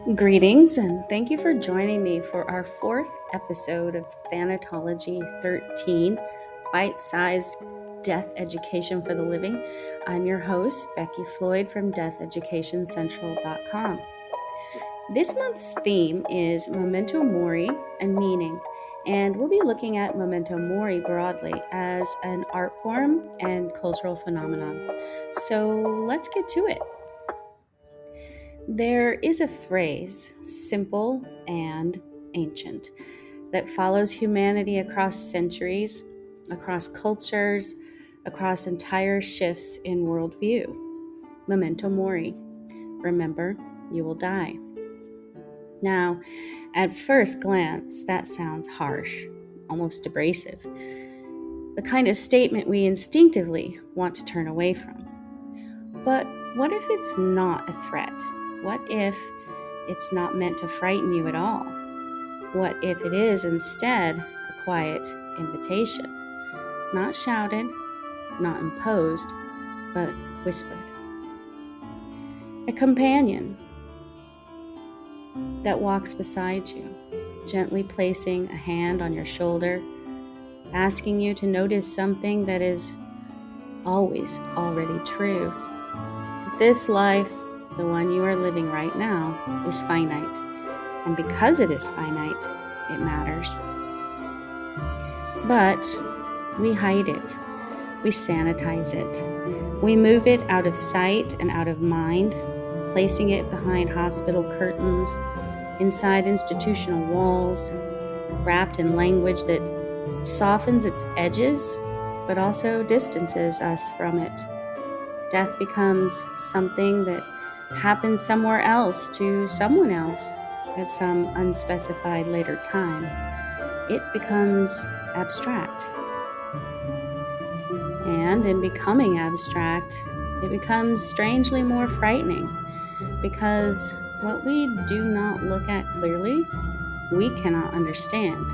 Greetings, and thank you for joining me for our fourth episode of Thanatology 13, Bite-Sized Death Education for the Living. I'm your host, Becky Floyd from DeathEducationCentral.com. This month's theme is Memento Mori and meaning, and we'll be looking at Memento Mori broadly as an art form and cultural phenomenon. So let's get to it. There is a phrase, simple and ancient, that follows humanity across centuries, across cultures, across entire shifts in worldview. Memento Mori. Remember, you will die. Now, at first glance, that sounds harsh, almost abrasive. The kind of statement we instinctively want to turn away from. But what if it's not a threat? What if it's not meant to frighten you at all? What if it is instead a quiet invitation? Not shouted, not imposed, but whispered. A companion that walks beside you, gently placing a hand on your shoulder, asking you to notice something that is always already true. That this life, the one you are living right now, is finite. And because it is finite, it matters. But we hide it. We sanitize it. We move it out of sight and out of mind, placing it behind hospital curtains, inside institutional walls, wrapped in language that softens its edges, but also distances us from it. Death becomes something that happens somewhere else to someone else at some unspecified later time. It becomes abstract. And in becoming abstract, it becomes strangely more frightening because what we do not look at clearly, we cannot understand.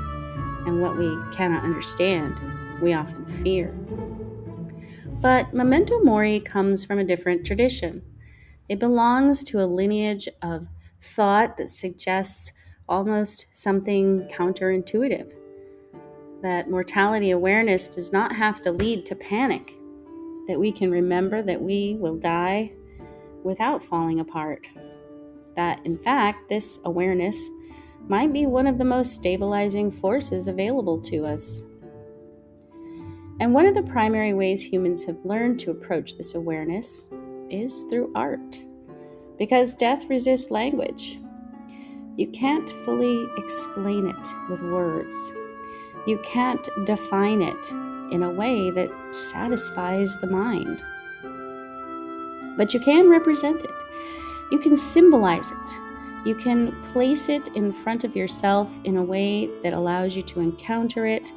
And what we cannot understand, we often fear. But Memento Mori comes from a different tradition. It belongs to a lineage of thought that suggests almost something counterintuitive. That mortality awareness does not have to lead to panic. That we can remember that we will die without falling apart. That, in fact, this awareness might be one of the most stabilizing forces available to us. And one of the primary ways humans have learned to approach this awareness is through art. Because death resists language. You can't fully explain it with words. You can't define it in a way that satisfies the mind. But you can represent it. You can symbolize it. You can place it in front of yourself in a way that allows you to encounter it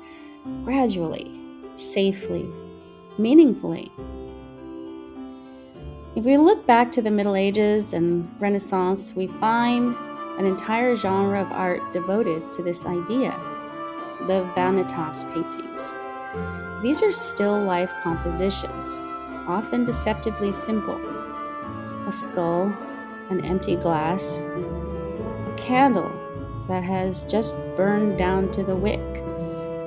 gradually, safely, meaningfully. If we look back to the Middle Ages and Renaissance, we find an entire genre of art devoted to this idea, the vanitas paintings. These are still life compositions, often deceptively simple. A skull, an empty glass, a candle that has just burned down to the wick,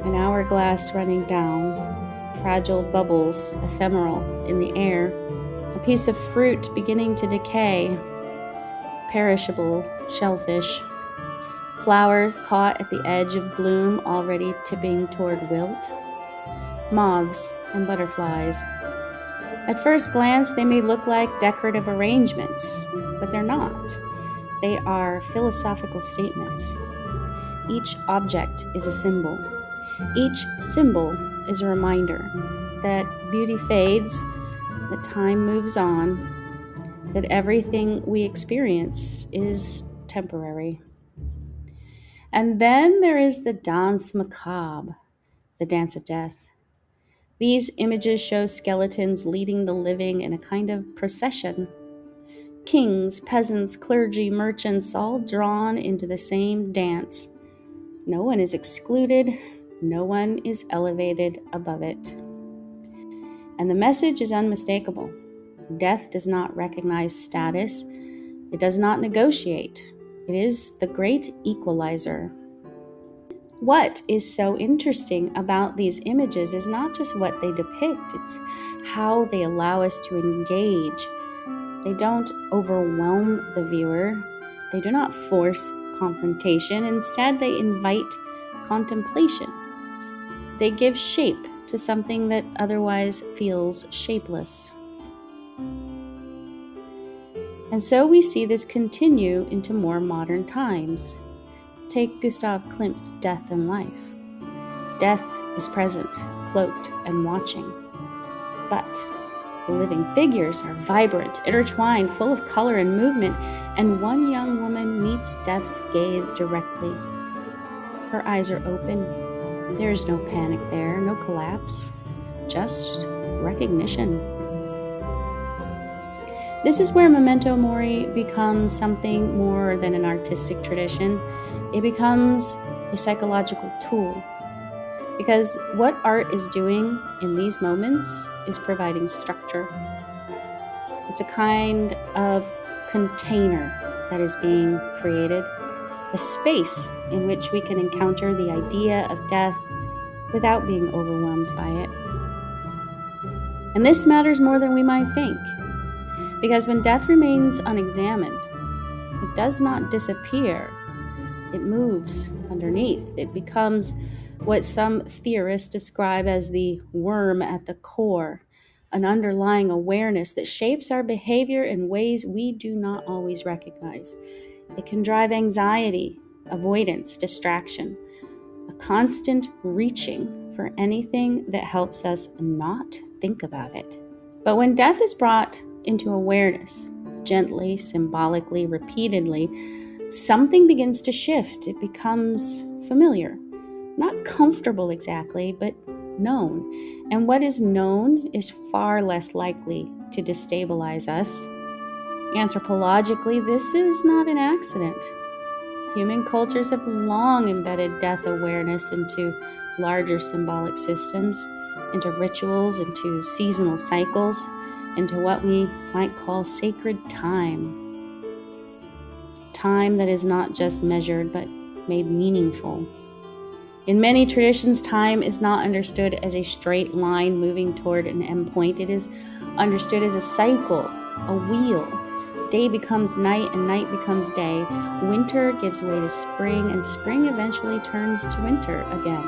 an hourglass running down, fragile bubbles ephemeral in the air, a piece of fruit beginning to decay, perishable shellfish, flowers caught at the edge of bloom already tipping toward wilt, moths and butterflies. At first glance, they may look like decorative arrangements, but they're not. They are philosophical statements. Each object is a symbol. Each symbol is a reminder that beauty fades, that time moves on, that everything we experience is temporary. And then there is the danse macabre, the dance of death. These images show skeletons leading the living in a kind of procession. Kings, peasants, clergy, merchants, all drawn into the same dance. No one is excluded, no one is elevated above it. And the message is unmistakable. Death does not recognize status. It does not negotiate. It is the great equalizer. What is so interesting about these images is not just what they depict, it's how they allow us to engage. They don't overwhelm the viewer. They do not force confrontation. Instead, they invite contemplation. They give shape to something that otherwise feels shapeless. And so we see this continue into more modern times. Take Gustav Klimt's Death and Life. Death is present, cloaked, and watching. But the living figures are vibrant, intertwined, full of color and movement, and one young woman meets death's gaze directly. Her eyes are open. There is no panic there, no collapse, just recognition. This is where Memento Mori becomes something more than an artistic tradition. It becomes a psychological tool. Because what art is doing in these moments is providing structure. It's a kind of container that is being created, a space in which we can encounter the idea of death without being overwhelmed by it. And this matters more than we might think, because when death remains unexamined, it does not disappear. It moves underneath. It becomes what some theorists describe as the worm at the core, an underlying awareness that shapes our behavior in ways we do not always recognize. It can drive anxiety, avoidance, distraction, a constant reaching for anything that helps us not think about it. But when death is brought into awareness, gently, symbolically, repeatedly, something begins to shift. It becomes familiar. Not comfortable exactly, but known. And what is known is far less likely to destabilize us. Anthropologically, this is not an accident. Human cultures have long embedded death awareness into larger symbolic systems, into rituals, into seasonal cycles, into what we might call sacred time. Time that is not just measured, but made meaningful. In many traditions, time is not understood as a straight line moving toward an endpoint. It is understood as a cycle, a wheel. Day becomes night and night becomes day. Winter gives way to spring, and spring eventually turns to winter again.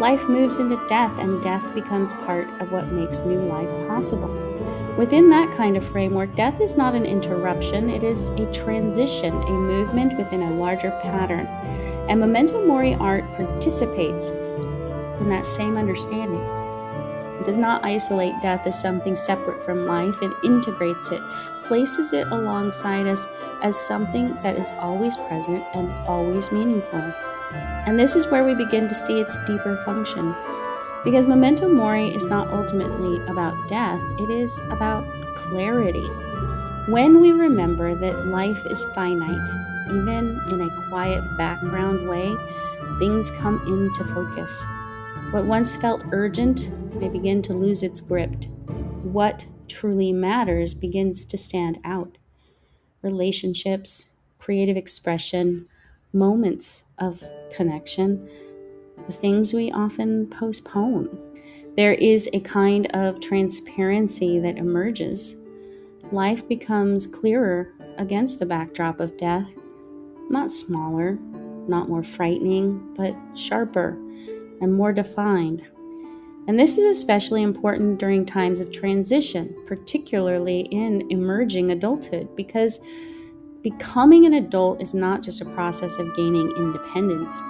Life moves into death, and death becomes part of what makes new life possible. Within that kind of framework, death is not an interruption. It is a transition, a movement within a larger pattern. And Memento Mori art participates in that same understanding. It does not isolate death as something separate from life. It integrates it, places it alongside us as something that is always present and always meaningful. And this is where we begin to see its deeper function. Because Memento Mori is not ultimately about death, it is about clarity. When we remember that life is finite, even in a quiet background way, things come into focus. What once felt urgent may begin to lose its grip. What truly matters begins to stand out. Relationships, creative expression, moments of connection, the things we often postpone. There is a kind of transparency that emerges. Life becomes clearer against the backdrop of death. Not smaller, not more frightening, but sharper and more defined. And this is especially important during times of transition, particularly in emerging adulthood, because becoming an adult is not just a process of gaining independence.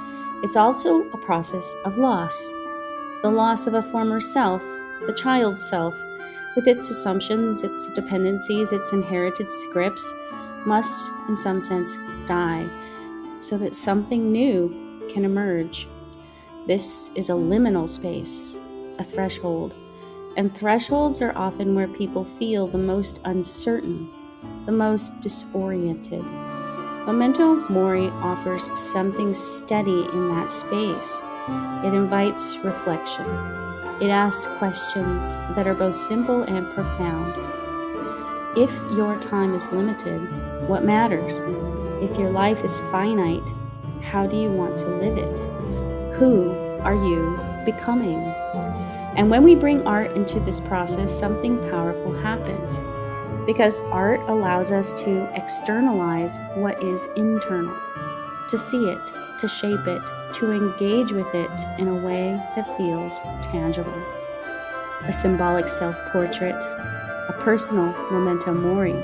It's also a process of loss. The loss of a former self, the child self, with its assumptions, its dependencies, its inherited scripts, must, in some sense, die, so that something new can emerge. This is a liminal space, a threshold, and thresholds are often where people feel the most uncertain, the most disoriented. Memento Mori offers something steady in that space. It invites reflection. It asks questions that are both simple and profound. If your time is limited, what matters? If your life is finite, how do you want to live it? Who are you becoming? And when we bring art into this process, something powerful happens, because art allows us to externalize what is internal, to see it, to shape it, to engage with it in a way that feels tangible. A symbolic self-portrait, a personal memento mori,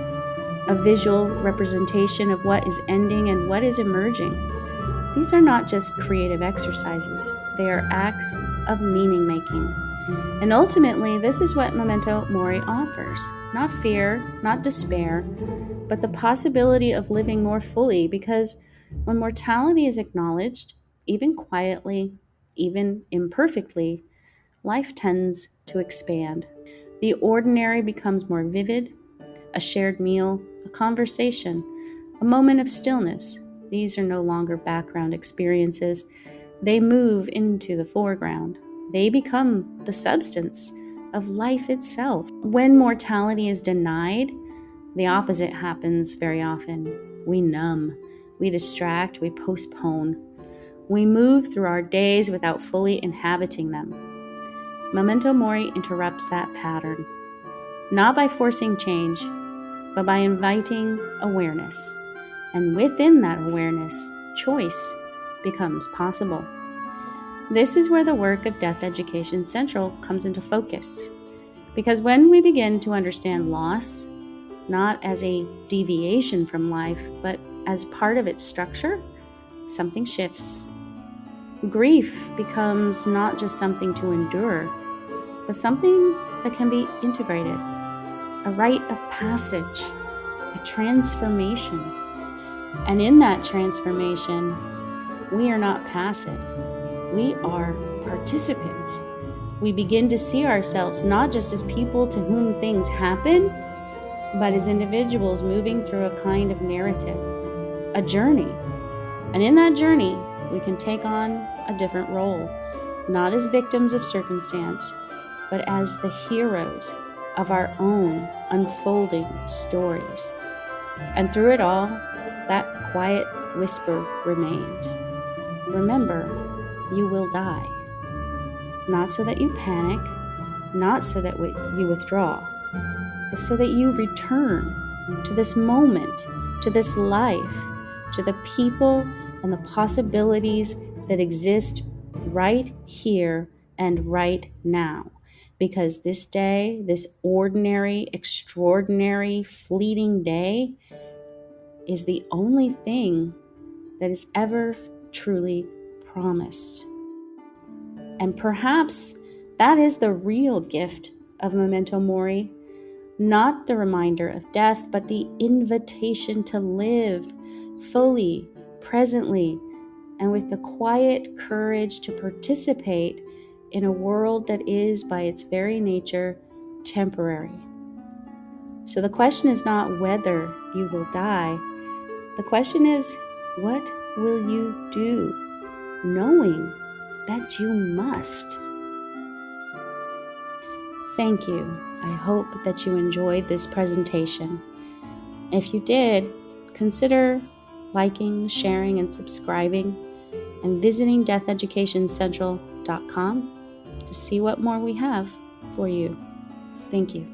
a visual representation of what is ending and what is emerging. These are not just creative exercises, they are acts of meaning-making. And ultimately, this is what Memento Mori offers. Not fear, not despair, but the possibility of living more fully, because when mortality is acknowledged, even quietly, even imperfectly, life tends to expand. The ordinary becomes more vivid, a shared meal, a conversation, a moment of stillness. These are no longer background experiences. They move into the foreground. They become the substance of life itself. When mortality is denied, the opposite happens very often. We numb, we distract, we postpone. We move through our days without fully inhabiting them. Memento Mori interrupts that pattern, not by forcing change, but by inviting awareness. And within that awareness, choice becomes possible. This is where the work of Death Education Central comes into focus. Because when we begin to understand loss, not as a deviation from life, but as part of its structure, something shifts. Grief becomes not just something to endure, but something that can be integrated, a rite of passage, a transformation. And in that transformation, we are not passive. We are participants. We begin to see ourselves not just as people to whom things happen, but as individuals moving through a kind of narrative, a journey. And in that journey, we can take on a different role, not as victims of circumstance, but as the heroes of our own unfolding stories. And through it all, that quiet whisper remains. Remember, you will die. Not so that you panic, not so that you withdraw, but so that you return to this moment, to this life, to the people and the possibilities that exist right here and right now. Because this day, this ordinary, extraordinary, fleeting day, is the only thing that is ever truly promised. And perhaps that is the real gift of Memento Mori, not the reminder of death, but the invitation to live fully, presently, and with the quiet courage to participate in a world that is, by its very nature, temporary. So the question is not whether you will die. The question is, what will you do, knowing that you must? Thank you. I hope that you enjoyed this presentation. If you did, consider liking, sharing, and subscribing, and visiting deatheducationcentral.com to see what more we have for you. Thank you.